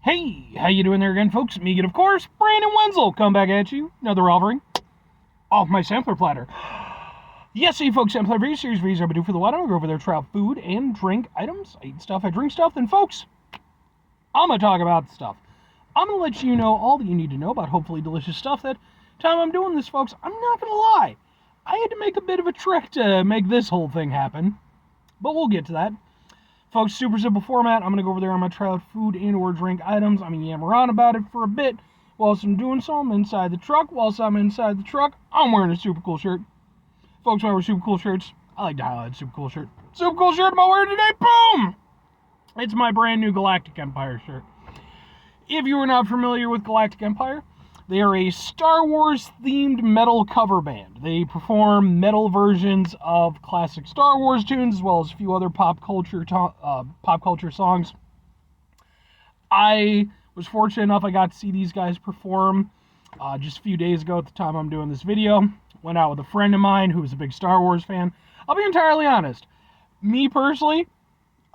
Hey, how you doing there again, folks? Me again, of course, Brandon Wenzel, come back at you. Another offering off my sampler platter. Yes, hey folks, sampler video series videos I do for the water. I go over there, try out food and drink items. I eat stuff, I drink stuff. Then, folks, I'm gonna talk about stuff. I'm gonna let you know all that you need to know about hopefully delicious stuff. That time I'm doing this, folks, I'm not gonna lie. I had to make a bit of a trick to make this whole thing happen, but we'll get to that. Folks, super simple format. I'm going to go over there. I'm going to try out food and or drink items. I'm going to yammer on about it for a bit. Whilst I'm doing so, I'm inside the truck. Whilst I'm inside the truck, I'm wearing a super cool shirt. Folks, when I wear super cool shirts, I like to highlight super cool shirt. Super cool shirt I'm wearing today. Boom! It's my brand new Galactic Empire shirt. If you are not familiar with Galactic Empire, they are a Star Wars themed metal cover band. They perform metal versions of classic Star Wars tunes as well as a few other pop culture songs. I was fortunate enough I got to see these guys perform just a few days ago at the time I'm doing this video. Went out with a friend of mine who was a big Star Wars fan. I'll be entirely honest. Me personally,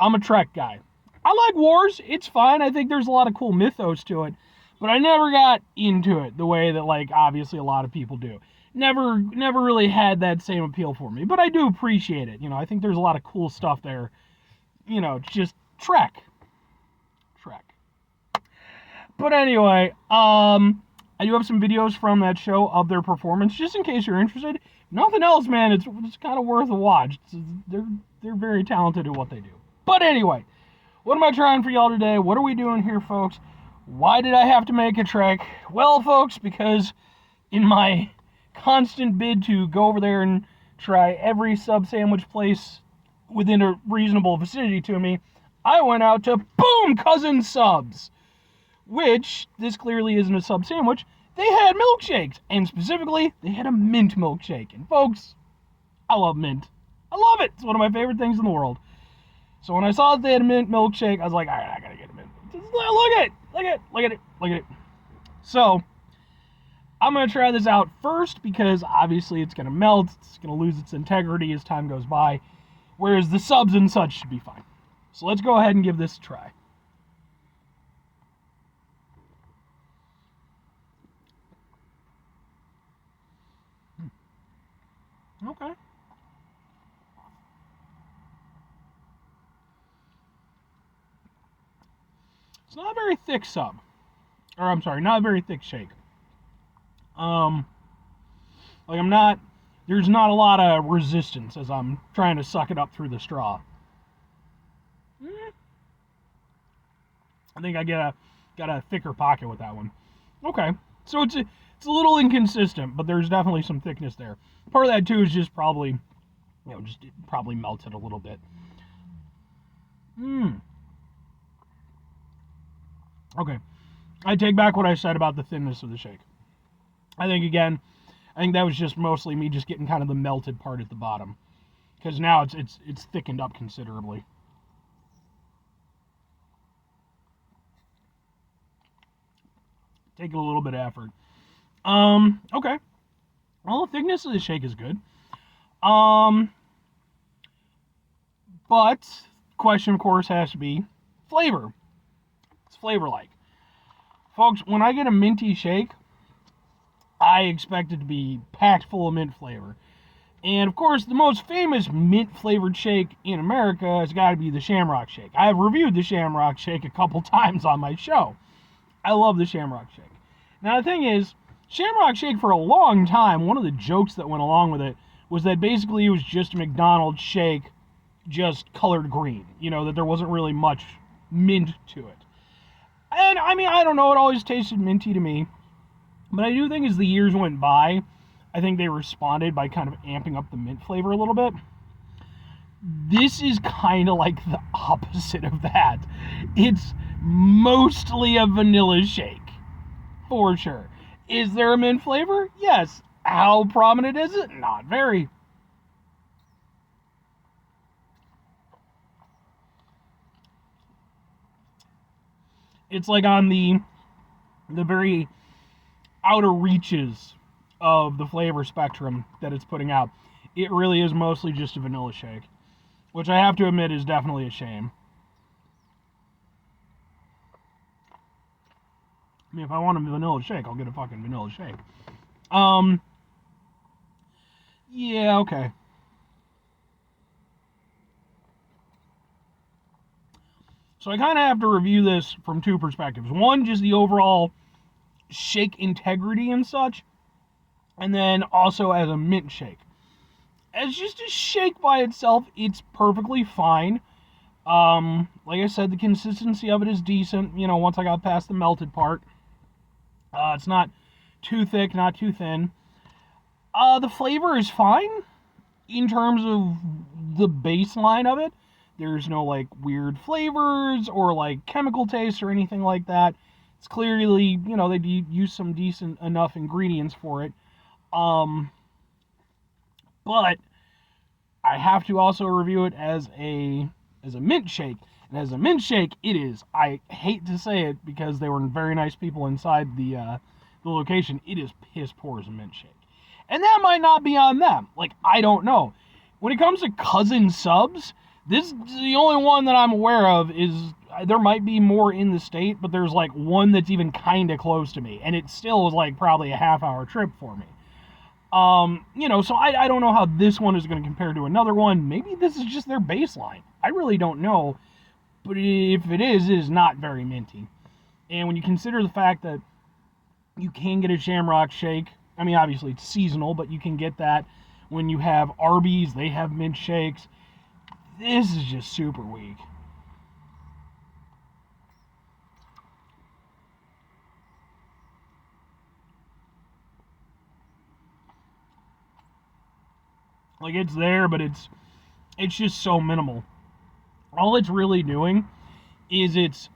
I'm a Trek guy. I like Wars. It's fine. I think there's a lot of cool mythos to it. But I never got into it the way that, like, obviously a lot of people do. Never really had that same appeal for me. But I do appreciate it. You know, I think there's a lot of cool stuff there. You know, Trek. But anyway, I do have some videos from that show of their performance, just in case you're interested. If nothing else, man, it's kind of worth a watch. They're very talented at what they do. But anyway, what am I trying for y'all today? What are we doing here, folks? Why did I have to make a trek? Well, folks, because in my constant bid to go over there and try every sub sandwich place within a reasonable vicinity to me, I went out to Boom Cousin Subs, which, this clearly isn't a sub sandwich. They had milkshakes, and specifically, they had a mint milkshake. And folks, I love mint. I love it. It's one of my favorite things in the world. So when I saw that they had a mint milkshake, I was like, all right, I gotta get a mint. Look at it. So, I'm going to try this out first because obviously it's going to melt. It's going to lose its integrity as time goes by. Whereas the subs and such should be fine. So let's go ahead and give this a try. Okay. It's not a very thick sub. Or, I'm sorry, not a very thick shake. There's not a lot of resistance as I'm trying to suck it up through the straw. I think I got a thicker pocket with that one. Okay, so it's a little inconsistent, but there's definitely some thickness there. Part of that too is just probably, it probably melted a little bit. Okay, I take back what I said about the thinness of the shake. I think that was just mostly me just getting kind of the melted part at the bottom, because now it's thickened up considerably. Taking a little bit of effort. Okay. Well, the thickness of the shake is good. But question, of course, has to be flavor. It's flavor-like. Folks, when I get a minty shake, I expect it to be packed full of mint flavor. And, of course, the most famous mint-flavored shake in America has got to be the Shamrock Shake. I have reviewed the Shamrock Shake a couple times on my show. I love the Shamrock Shake. Now, the thing is, Shamrock Shake, for a long time, one of the jokes that went along with it was that basically it was just a McDonald's shake, just colored green. You know, that there wasn't really much mint to it. And, I mean, I don't know, it always tasted minty to me. But I do think as the years went by, I think they responded by kind of amping up the mint flavor a little bit. This is kind of like the opposite of that. It's mostly a vanilla shake, for sure. Is there a mint flavor? Yes. How prominent is it? Not very. It's like on the very outer reaches of the flavor spectrum that it's putting out. It really is mostly just a vanilla shake, which I have to admit is definitely a shame. I mean, if I want a vanilla shake, I'll get a fucking vanilla shake. Yeah, okay. So I kind of have to review this from two perspectives. One, just the overall shake integrity and such, and then also as a mint shake. As just a shake by itself, it's perfectly fine. Like I said, the consistency of it is decent, you know, once I got past the melted part. It's not too thick, not too thin. The flavor is fine in terms of the baseline of it. There's no, like, weird flavors or, like, chemical taste or anything like that. It's clearly, you know, they use some decent enough ingredients for it. But I have to also review it as a mint shake. And as a mint shake, it is. I hate to say it because they were very nice people inside the location. It is piss poor as a mint shake. And that might not be on them. Like, I don't know. When it comes to cousin subs, this is the only one that I'm aware of. Is there might be more in the state, but there's like one that's even kind of close to me. And it still was like probably a half-hour trip for me. You know, so I don't know how this one is going to compare to another one. Maybe this is just their baseline. I really don't know. But if it is not very minty. And when you consider the fact that you can get a Shamrock Shake, I mean, obviously it's seasonal, but you can get that when you have Arby's, they have mint shakes. This is just super weak. Like, it's there, but it's just so minimal. All it's really doing is it's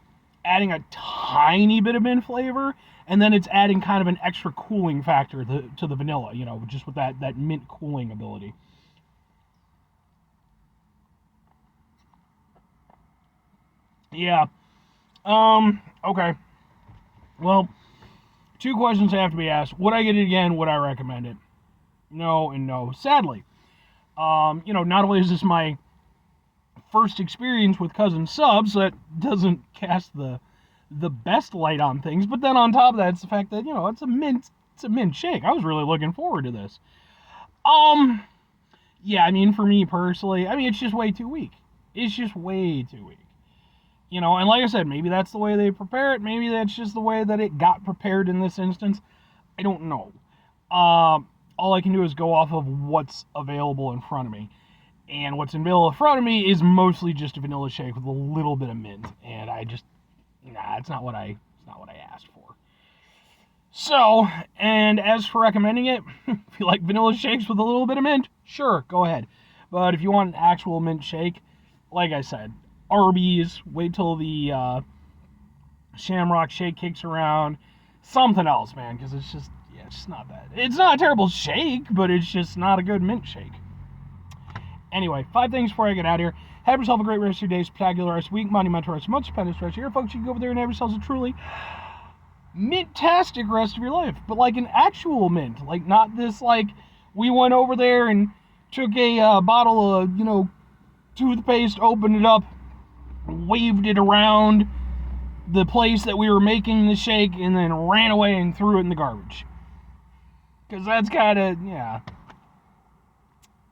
adding a tiny bit of mint flavor, and then it's adding kind of an extra cooling factor to the vanilla, you know, just with that mint cooling ability. Yeah. Okay. Well, two questions have to be asked. Would I get it again? Would I recommend it? No and no. Sadly. You know, not only is this my first experience with cousin subs, so that doesn't cast the best light on things, but then on top of that, it's the fact that, you know, it's a mint shake. I was really looking forward to this. Yeah, I mean, for me personally, I mean, it's just way too weak. It's just way too weak. You know, and like I said, maybe that's the way they prepare it. Maybe that's just the way that it got prepared in this instance. I don't know. All I can do is go off of what's available in front of me. And what's available in front of me is mostly just a vanilla shake with a little bit of mint. And it's not what I asked for. So, and as for recommending it, if you like vanilla shakes with a little bit of mint, sure, go ahead. But if you want an actual mint shake, like I said, Arby's, wait till the Shamrock Shake kicks around. Something else, man, because it's just not bad. It's not a terrible shake, but it's just not a good mint shake. Anyway, 5 things before I get out of here. Have yourself a great rest of your day, spectacular rest of week, monumental rest of month, stupendous rest of your folks. You can go over there and have yourselves a truly mint-tastic rest of your life. But like an actual mint. Like, not this, like, we went over there and took a bottle of, you know, toothpaste, opened it up, waved it around the place that we were making the shake, and then ran away and threw it in the garbage. Because that's kind of, yeah,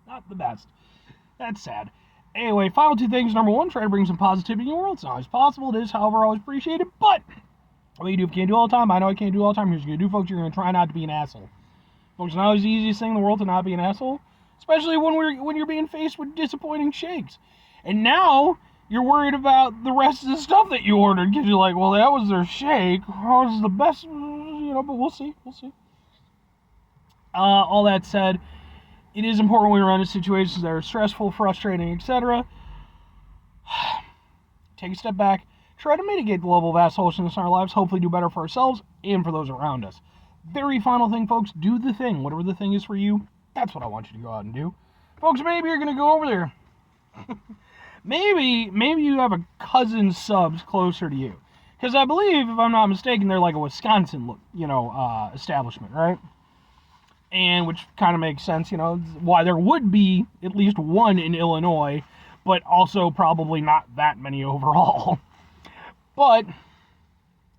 not the best. That's sad. Anyway, final 2 things. Number 1, try to bring some positivity in your world. It's not always possible. It is, however, always appreciated. But what you do if you can't do all the time, I know I can't do all the time. Here's what you're going to do, folks. You're going to try not to be an asshole. Folks, it's not always the easiest thing in the world to not be an asshole. Especially when you're being faced with disappointing shakes. And now you're worried about the rest of the stuff that you ordered. Because you're like, well, that was their shake. Oh, this is the best, you know, but we'll see. All that said, it is important when we run into situations that are stressful, frustrating, etc. Take a step back, try to mitigate the level of assholishness in our lives, hopefully do better for ourselves and for those around us. Very final thing, folks, do the thing. Whatever the thing is for you, that's what I want you to go out and do. Folks, maybe you're going to go over there. maybe you have a cousin subs closer to you. Because I believe, if I'm not mistaken, they're like a Wisconsin, establishment, right? And which kind of makes sense, you know, why there would be at least one in Illinois, but also probably not that many overall. But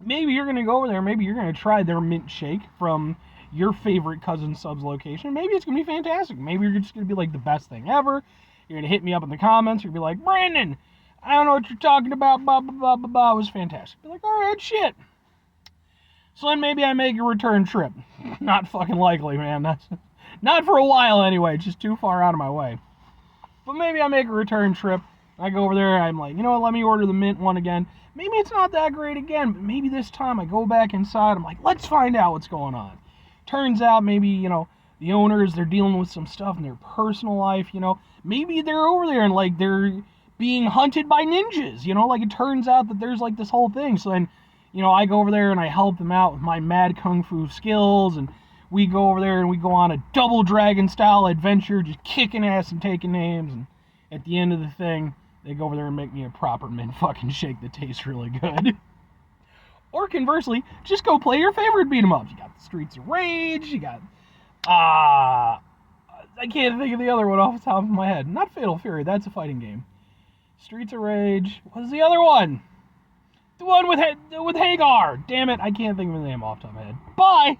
maybe you're going to go over there, maybe you're going to try their Milkshake from your favorite Cousin Subs location. Maybe it's going to be fantastic. Maybe you're just going to be like the best thing ever. You're going to hit me up in the comments. You're going to be like, Brandon, I don't know what you're talking about, blah, blah, blah, blah, blah. It was fantastic. Be like, all right, shit. So then maybe I make a return trip. Not fucking likely, man. That's not for a while anyway. It's just too far out of my way. But maybe I make a return trip. I go over there and I'm like, you know what, let me order the mint one again. Maybe it's not that great again, but maybe this time I go back inside. I'm like, let's find out what's going on. Turns out maybe, the owners, they're dealing with some stuff in their personal life, Maybe they're over there and, like, they're being hunted by ninjas, Like, it turns out that there's, like, this whole thing. So then, I go over there and I help them out with my mad kung fu skills, and we go over there and we go on a double dragon-style adventure, just kicking ass and taking names, and at the end of the thing, they go over there and make me a proper mint fucking shake that tastes really good. Or conversely, just go play your favorite beat 'em ups. You got the Streets of Rage, you got I can't think of the other one off the top of my head. Not Fatal Fury, that's a fighting game. Streets of Rage. What's the other one? The one with Hagar. Damn it, I can't think of the name off the top of my head. Bye!